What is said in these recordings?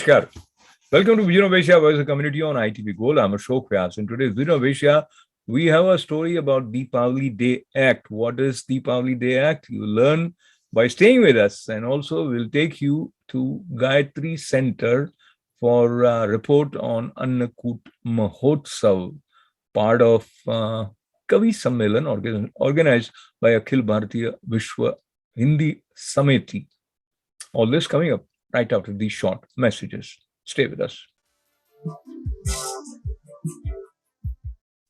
Namaskar. Welcome to Vision of Asia, Voice of Community on ITV Gold. I'm Ashok Vyas. In today's Vision of Asia, we have a story about Deepavali Day Act. What is Deepavali Day Act? You learn by staying with us. And also, we'll take you to Gayatri Center for a report on Annakut Mahotsav, part of Kavi Sammelan organized by Akhil Bharatiya Vishwa Hindi Samiti. All this coming up right after these short messages. Stay with us.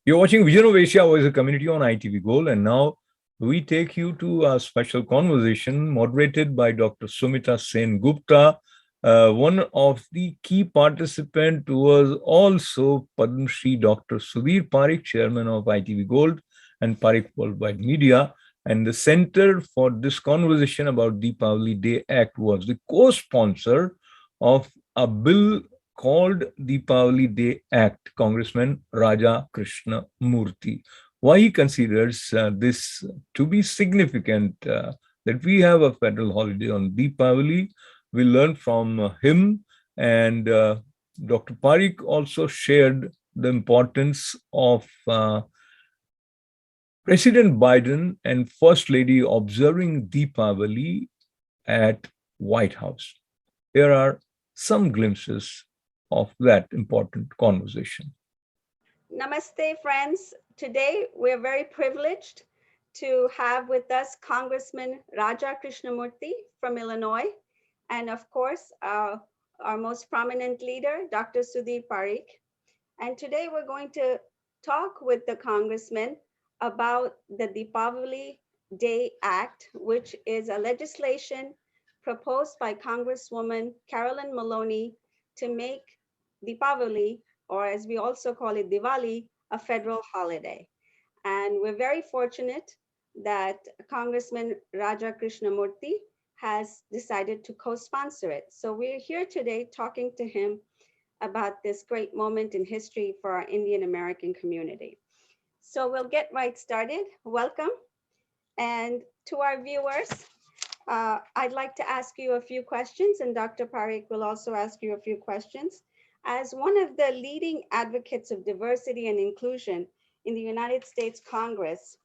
You're watching Vision of Asia, Voice of Community on ITV Gold, and now we take you to a special conversation moderated by Dr. Sumita Sen Gupta. One of the key participants was also Padma Shri Dr. Sudhir Parikh, chairman of ITV Gold and Parikh Worldwide Media. And the center for this conversation about Deepavali Day Act was the co-sponsor of a bill called Deepavali Day Act, Congressman Raja Krishna Murthy. Why he considers this to be significant, that we have a federal holiday on Deepavali. We learned from him, and Dr. Parikh also shared the importance of President Biden and First Lady observing Deepavali at White House. Here are some glimpses of that important conversation. Namaste, friends. Today, we're very privileged to have with us Congressman Raja Krishnamurthy from Illinois, and of course, our most prominent leader, Dr. Sudhir Parikh. And today, we're going to talk with the Congressman about the Deepavali Day Act, which is a legislation proposed by Congresswoman Carolyn Maloney to make Deepavali, or as we also call it, Diwali, a federal holiday. And we're very fortunate that Congressman Raja Krishnamurthy has decided to co-sponsor it. So we're here today talking to him about this great moment in history for our Indian American community. So we'll get right started. Welcome. And to our viewers, I'd like to ask you a few questions, and Dr. Parikh will also ask you a few questions. As one of the leading advocates of diversity and inclusion in the United States Congress,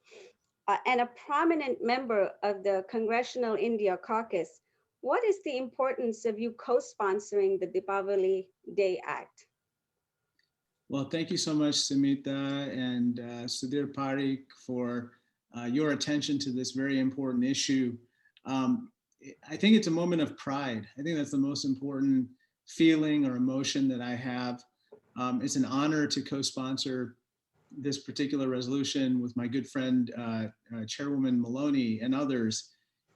and a prominent member of the Congressional India Caucus, what is the importance of you co-sponsoring the Deepavali Day Act? Well, thank you so much, Sumita and Sudhir Parikh, for your attention to this very important issue. I think it's a moment of pride. I think that's the most important feeling or emotion that I have. It's an honor to co-sponsor this particular resolution with my good friend, Chairwoman Maloney and others.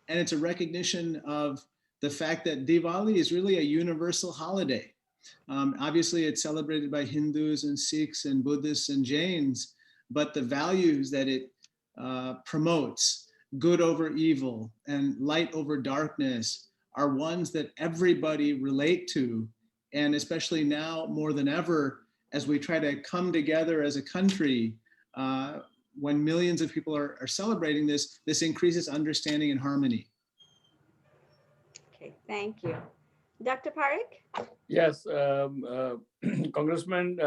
And it's a recognition of the fact that Diwali is really a universal holiday. Obviously, it's celebrated by Hindus and Sikhs and Buddhists and Jains, but the values that it promotes, good over evil and light over darkness, are ones that everybody relate to. And especially now more than ever, as we try to come together as a country, when millions of people are celebrating this, this increases understanding and harmony. Okay, thank you. Dr. Parikh? Yes, Congressman,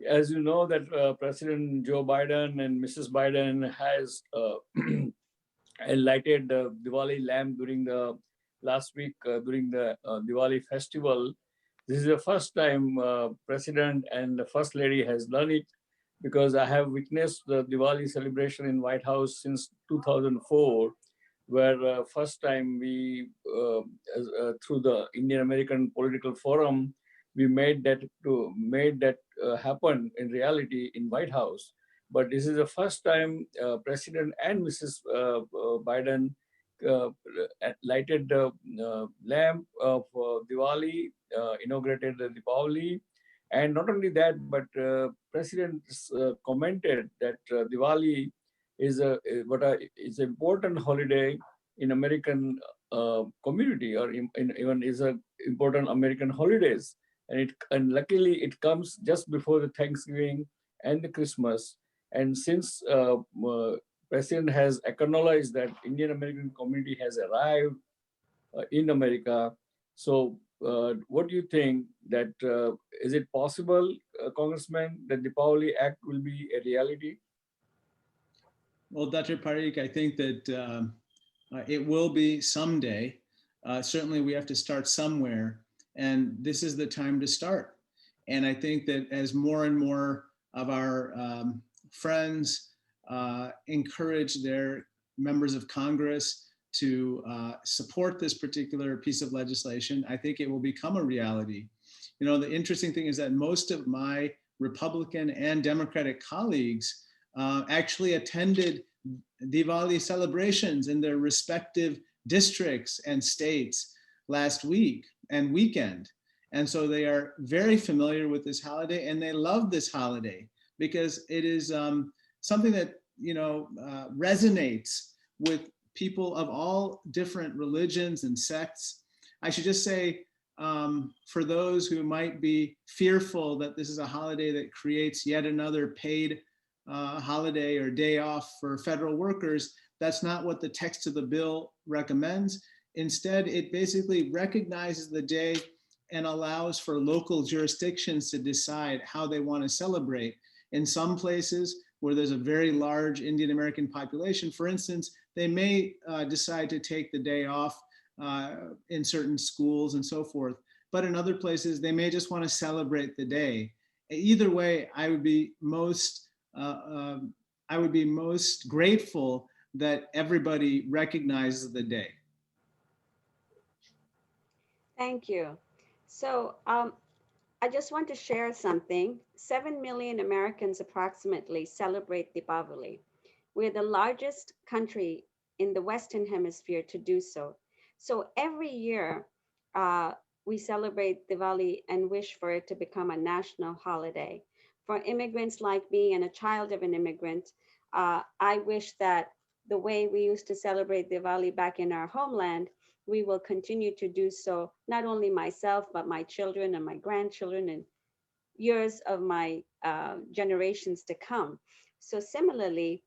as you know that President Joe Biden and Mrs. Biden has lighted the Diwali lamp during the last week during the Diwali festival. This is the first time President and the First Lady has done it, because I have witnessed the Diwali celebration in White House since 2004. where first time we, through the Indian American Political Forum, we made that happen in reality in White House. But this is the first time President and Mrs. Biden lighted the lamp of Diwali, inaugurated the Diwali. And not only that, but President commented that Diwali is is an important holiday in American community, or even is a important American holidays. And luckily it comes just before the Thanksgiving and the Christmas. And since President has acknowledged that Indian American community has arrived in America, so what do you think that is it possible, Congressman, that the Diwali Act will be a reality? Well, Dr. Parikh, I think that it will be someday. Certainly we have to start somewhere, and this is the time to start. And I think that as more and more of our friends encourage their members of Congress to support this particular piece of legislation, I think it will become a reality. You know, the interesting thing is that most of my Republican and Democratic colleagues actually attended Diwali celebrations in their respective districts and states last week and weekend. And so they are very familiar with this holiday, and they love this holiday because it is something that, you know, resonates with people of all different religions and sects. I should just say, for those who might be fearful that this is a holiday that creates yet another paid holiday or day off for federal workers, that's not what the text of the bill recommends. Instead, it basically recognizes the day and allows for local jurisdictions to decide how they want to celebrate. In some places where there's a very large Indian American population, for instance, they may decide to take the day off in certain schools and so forth. But in other places, they may just want to celebrate the day. Either way, I would be most grateful that everybody recognizes the day. Thank you. So I just want to share something. 7 million Americans approximately celebrate Diwali. We're the largest country in the Western Hemisphere to do so. So every year we celebrate Diwali and wish for it to become a national holiday. For immigrants like me and a child of an immigrant, I wish that the way we used to celebrate Diwali back in our homeland, we will continue to do so, not only myself, but my children and my grandchildren and years of my generations to come. So similarly,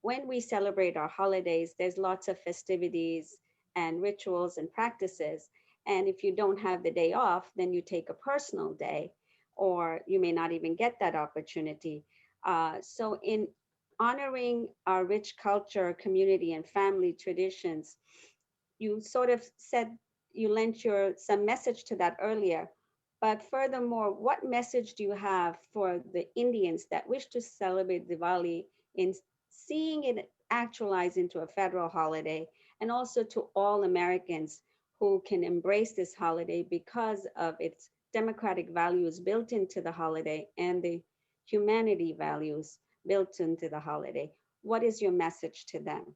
when we celebrate our holidays, there's lots of festivities and rituals and practices. And if you don't have the day off, then you take a personal day, or you may not even get that opportunity. So in honoring our rich culture, community, and family traditions, you sort of said you lent some message to that earlier. But furthermore, what message do you have for the Indians that wish to celebrate Diwali in seeing it actualize into a federal holiday, and also to all Americans who can embrace this holiday because of its democratic values built into the holiday and the humanity values built into the holiday? What is your message to them?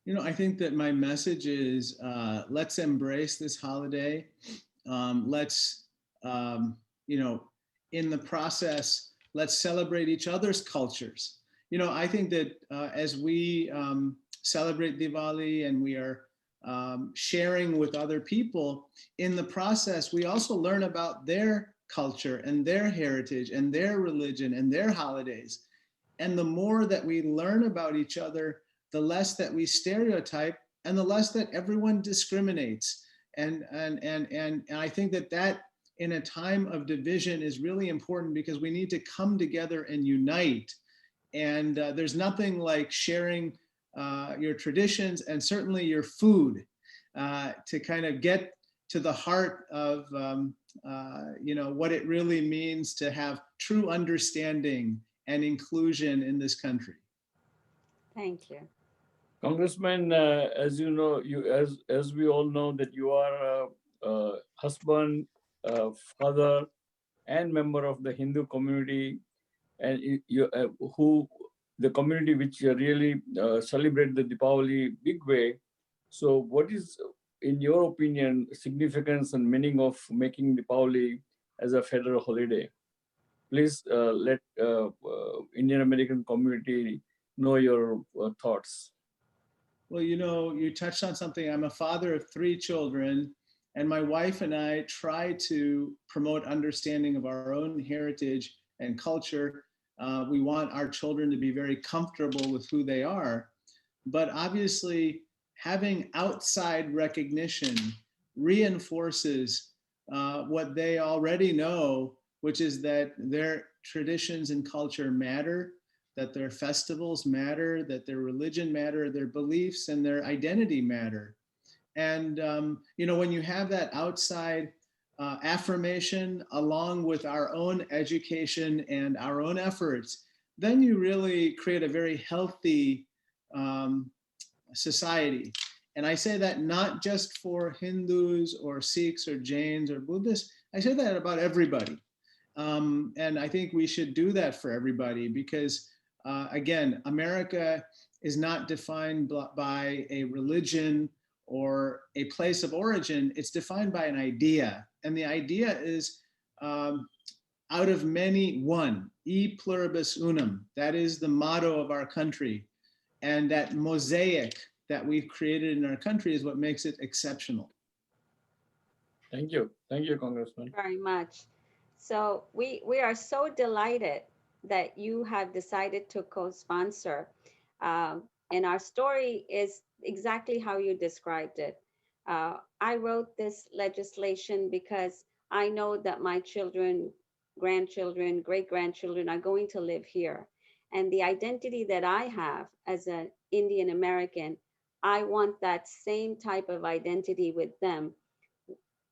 You know, I think that my message is let's embrace this holiday. Let's, you know, in the process, let's celebrate each other's cultures. You know, I think that as we celebrate Diwali and we are sharing with other people, in the process, we also learn about their culture and their heritage and their religion and their holidays. And the more that we learn about each other, the less that we stereotype and the less that everyone discriminates. And I think that in a time of division is really important, because we need to come together and unite. And there's nothing like sharing your traditions and certainly your food to kind of get to the heart of you know, what it really means to have true understanding and inclusion in this country. Thank you. Congressman, as you know, as we all know that you are a husband, father, and member of the Hindu community, and who the community which really celebrate the Deepavali big way. So, what is, in your opinion, significance and meaning of making Deepavali as a federal holiday? Please let Indian American community know your thoughts. Well, you touched on something. I'm a father of 3 children, and my wife and I try to promote understanding of our own heritage and culture. We want our children to be very comfortable with who they are. But obviously, having outside recognition reinforces what they already know, which is that their traditions and culture matter, that their festivals matter, that their religion matter, their beliefs and their identity matter. And when you have that outside affirmation along with our own education and our own efforts, then you really create a very healthy society. And I say that not just for Hindus or Sikhs or Jains or Buddhists, I say that about everybody. And I think we should do that for everybody because again, America is not defined by a religion or a place of origin. It's defined by an idea. And the idea is out of many, one, e pluribus unum. That is the motto of our country. And that mosaic that we've created in our country is what makes it exceptional. Thank you. Thank you, Congressman. Very much. So we are so delighted that you have decided to co-sponsor. And our story is exactly how you described it. I wrote this legislation because I know that my children, grandchildren, great-grandchildren are going to live here. And the identity that I have as an Indian American, I want that same type of identity with them,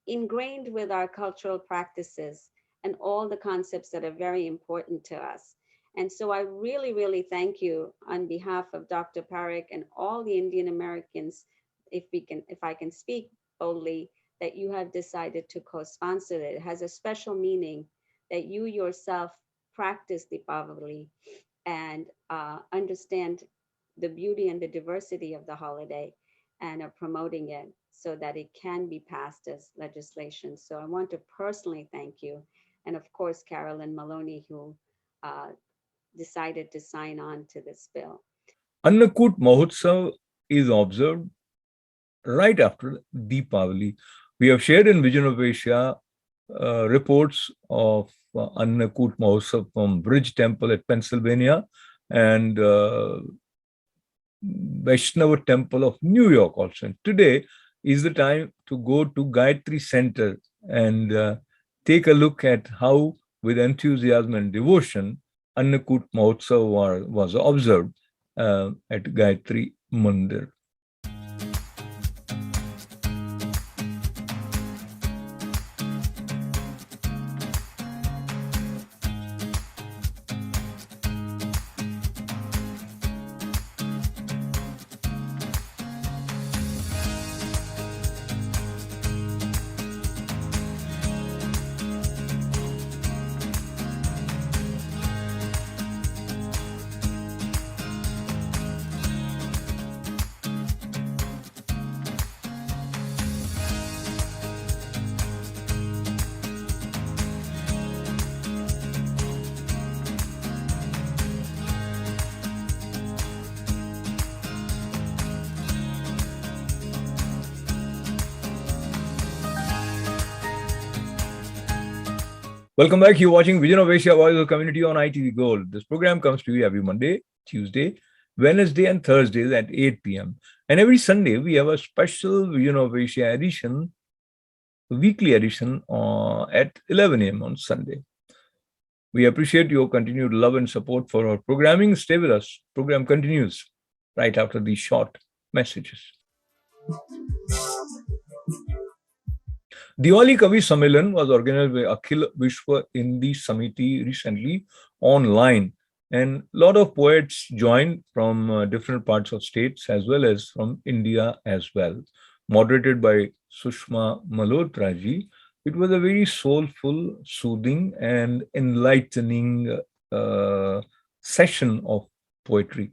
ingrained with our cultural practices and all the concepts that are very important to us. And so I really, really thank you on behalf of Dr. Parekh and all the Indian Americans, if I can speak boldly, that you have decided to co-sponsor it. It has a special meaning that you yourself practice Deepavali and understand the beauty and the diversity of the holiday and are promoting it so that it can be passed as legislation. So I want to personally thank you. And of course, Carolyn Maloney, who decided to sign on to this bill. Annakut Mahotsav is observed right after Deepavali. We have shared in Vision of Asia reports of Annakut Mahotsav from Bridge Temple at Pennsylvania and Vaishnava Temple of New York also. And today is the time to go to Gayatri Center and take a look at how, with enthusiasm and devotion, Annakut Mahotsav was observed at Gayatri Mandir. Welcome back. You're watching Vision of Asia, Voice of the Community on ITV Gold. This program comes to you every Monday, Tuesday, Wednesday, and Thursdays at 8 p.m. And every Sunday, we have a special Vision of Asia edition, weekly edition at 11 a.m. on Sunday. We appreciate your continued love and support for our programming. Stay with us. Program continues right after these short messages. Diwali Kavi Sammelan was organized by Akhil Vishwa Hindi Samiti recently online And a lot of poets joined from different parts of states as well as from India as well, moderated by Sushma Malhotra ji. It was a very soulful, soothing, and enlightening session of poetry.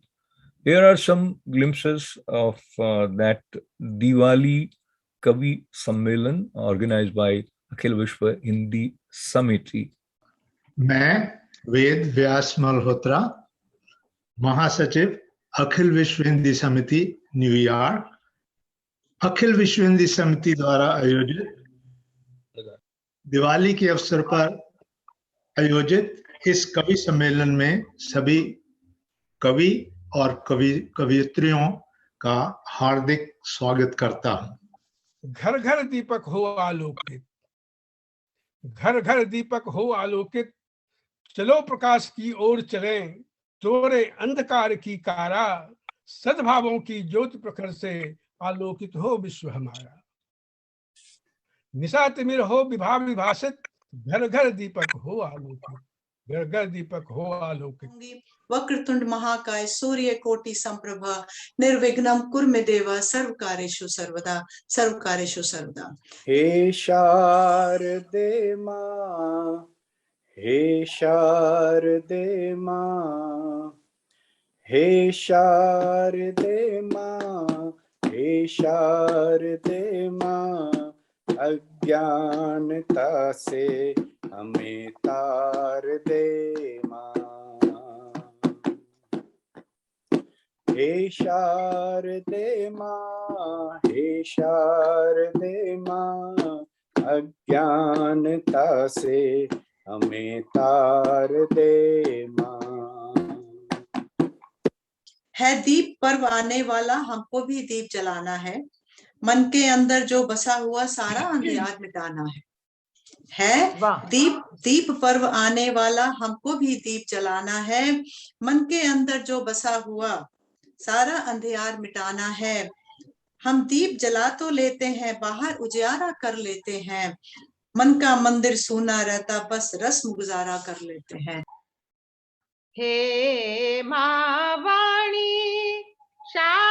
Here are some glimpses of that Diwali Kavi Sammelan organized by Akhil Vishwa Hindi Samiti. मैं वेद व्यास मल्होत्रा, महासचिव अखिल विश्व हिंदी समिति New York, अखिल विश्व हिंदी समिति द्वारा आयोजित दिवाली के अवसर पर आयोजित इस कवि सम्मेलन में सभी कवि और कवियत्रियों का हार्दिक स्वागत करता हूं। घर घर दीपक हो आलोकित, घर घर दीपक हो आलोकित, चलो प्रकाश की ओर चलें, तोड़े अंधकार की कारा, सद्भावों की ज्योति प्रखर से आलोकित हो विश्व हमारा। निशा तिमिर हो विभा विभासित, घर घर दीपक हो आलोकित, घर घर दीपक हो आलोकित। वक्रतुंड महाकाय सूर्य कोटि संप्रभा, निर्विघ्नं कुरु मे देव, सर्वकार्येषु सर्वदा, सर्वकार्येषु सर्वदा। हे शारदे मां, हे शारदे मां, हे शारदे मां, हे शारदे मां, अज्ञानता से हमें तार दे मां। हे शारदे मां, हे शारदे मां, अज्ञानता से हमें तार दे मां। है दीप पर्व आने वाला, हमको भी दीप जलाना है, मन के अंदर जो बसा हुआ सारा अंधकार मिटाना है दीप पर्व आने वाला, हमको भी दीप जलाना है, मन के अंदर जो बसा हुआ सारा अंधकार मिटाना है। हम दीप जला तो लेते हैं, बाहर उजियारा कर लेते हैं, मन का मंदिर सूना रहता, बस रस्म गुजारा कर लेते हैं। हे माँ वाणी शारदे,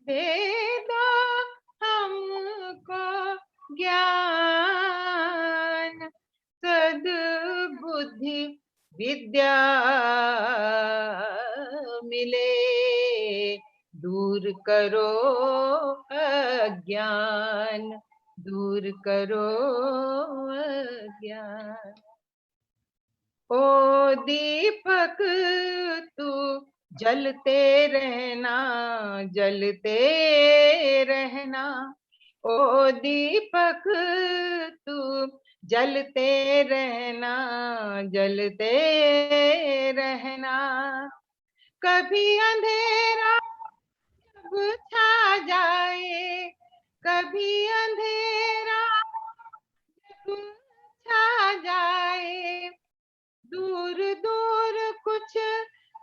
दे दो हमको ज्ञान, सद्बुद्धि विद्या मिले, दूर करो अज्ञान, दूर करो अज्ञान। ओ दीपक तू जलते रहना, जलते रहना, ओ दीपक तू जलते रहना, जलते रहना। कभी अंधेरा जब छा जाए, कभी अंधेरा जब छा जाए, दूर दूर कुछ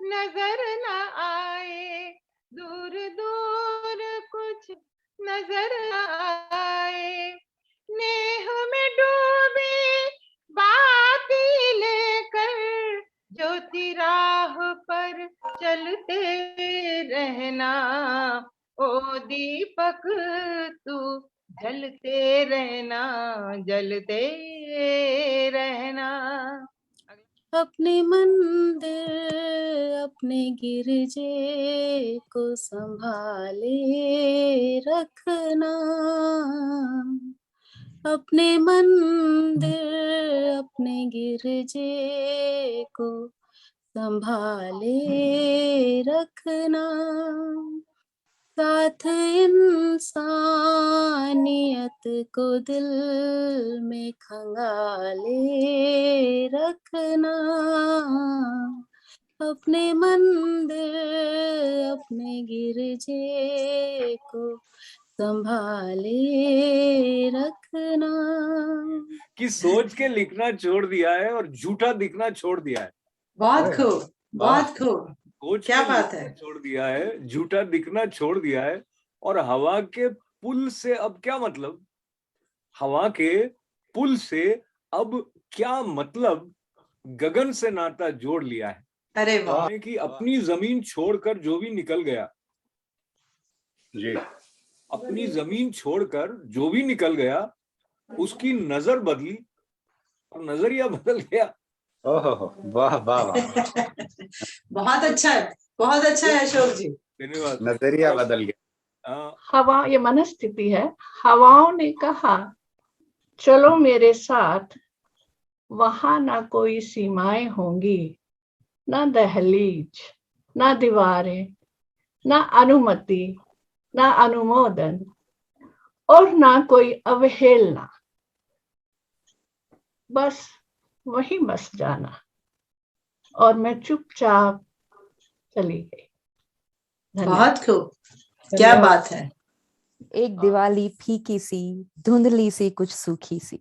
नजर न आए, दूर दूर कुछ नजर न आए। नेह में डूबी बाती लेकर, ज्योति राह पर चलते रहना, ओ दीपक तू जलते रहना, जलते रहना। अपने मंदिर अपने गिरजे को संभाले रखना, अपने मंदिर अपने गिरजे को संभाले रखना, साथ इंसानियत को दिल में खंगाले रखना, अपने मंदिर अपने गिरजे को संभाले रखना। कि सोच के लिखना छोड़ दिया है और झूठा दिखना छोड़ दिया है। बहुत खूब, बहुत खूब, क्या बात है। छोड़ दिया है, झूठा दिखना छोड़ दिया है। और हवा के पुल से अब क्या मतलब, हवा के पुल से अब क्या मतलब गगन से नाता जोड़ लिया है। अरे वाह, कि अपनी जमीन छोड़कर जो भी निकल गया जी अपनी जमीन छोड़कर जो भी निकल गया उसकी नजर बदली और नजरिया बदल गया। ओहो वाह वाह वाह, बहुत अच्छा है, बहुत अच्छा है अशोक जी। धन्यवाद। नजरिया बदल गया। हवा, ये मनस्थिति है। हवाओं ने कहा चलो मेरे साथ, वहां ना कोई सीमाएं होंगी, ना दहलीज, ना दीवारें, ना अनुमति, ना अनुमोदन और ना कोई अवहेलना, बस वही बस जाना। और मैं चुपचाप चली गई। बहुत खूब, क्या बात है। एक दिवाली फीकी सी, धुंधली सी, कुछ सूखी सी,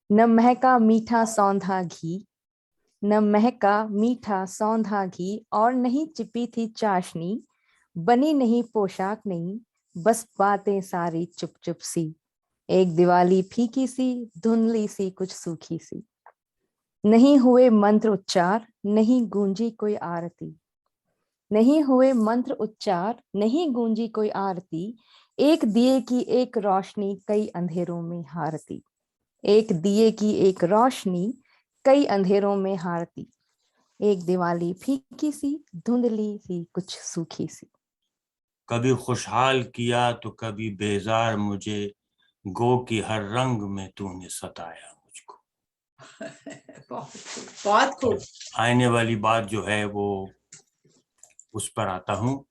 न महका मीठा सौंधा घी, न महका मीठा सौंधा घी, और नहीं चिपी थी चाशनी, बनी नहीं पोशाक नहीं, बस बातें सारी चुप चुप सी। एक दिवाली फीकी सी, धुंधली सी, कुछ सूखी सी, नहीं हुए मंत्र उच्चार, नहीं गूंजी कोई आरती, नहीं हुए मंत्र उच्चार, नहीं गूंजी कोई आरती, एक दिए की एक रोशनी कई अंधेरों में हारती, एक दिए की एक रोशनी कई अंधेरों में हारती। एक दिवाली फीकी सी, धुंधली सी, कुछ सूखी सी। कभी खुशहाल किया तो कभी बेजार मुझे, गो की हर रंग में तूने सताया मुझको। बहुत खूब। आने वाली बात जो है वो उस पर आता हूं।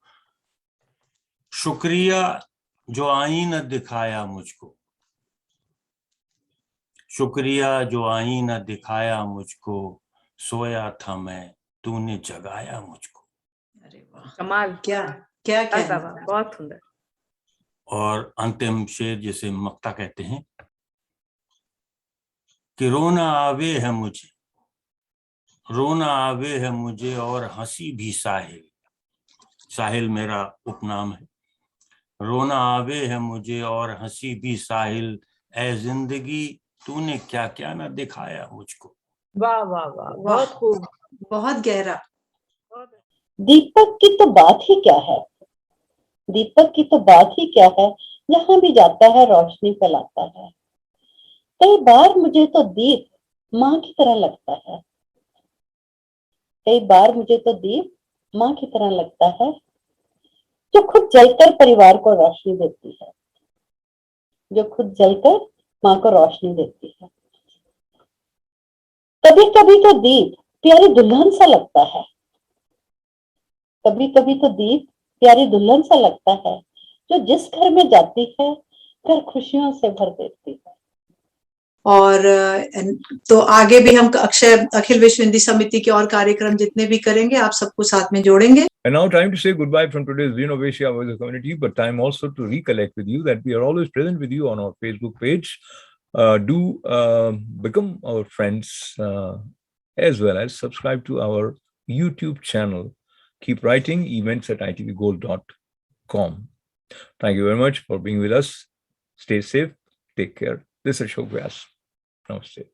शुक्रिया जो आईना दिखाया मुझको, शुक्रिया जो आईना दिखाया मुझको, सोया था मैं तूने जगाया मुझको। अरे वाह, कमाल, क्या क्या क्या बहुत सुंदर। और अंतिम शेर जिसे मक्ता कहते हैं कि रोना आवे है मुझे, रोना आवे है मुझे और हंसी भी साहिल, साहिल मेरा उपनाम है। रोना आवे है मुझे और हंसी भी साहिल, ए जिंदगी तूने क्या क्या ना दिखाया मुझको। वाह वाह वाह, बहुत खूब, बहुत गहरा। दीपक की तो बात ही क्या है, दीपक की तो बात ही क्या है, जहां भी जाता है रोशनी फैलाता है। कई बार मुझे तो दीप माँ की तरह लगता है, कई बार मुझे तो दीप माँ की तरह लगता है, जो खुद जलकर परिवार को रोशनी देती है, जो खुद जलकर माँ को रोशनी देती है। कभी कभी तो दीप प्यारी दुल्हन सा लगता है, कभी कभी तो दीप प्यारी दुल्हन सा लगता है, जो जिस घर में जाती है घर खुशियों से भर देती है। और तो आगे भी हम अखिल विश्व हिंदी समिति के और कार्यक्रम जितने भी करेंगे आप सबको साथ में जोड़ेंगे। And now time to say goodbye from today's Vision of Asia Voice of Community, but time also to recollect with you that we are always present with you on our Facebook page. Do become our friends as well as subscribe to our YouTube channel. Keep writing events@itvgold.com. Thank you very much for being with us. Stay safe. Take care. This is Ashok Vyas. Namaste.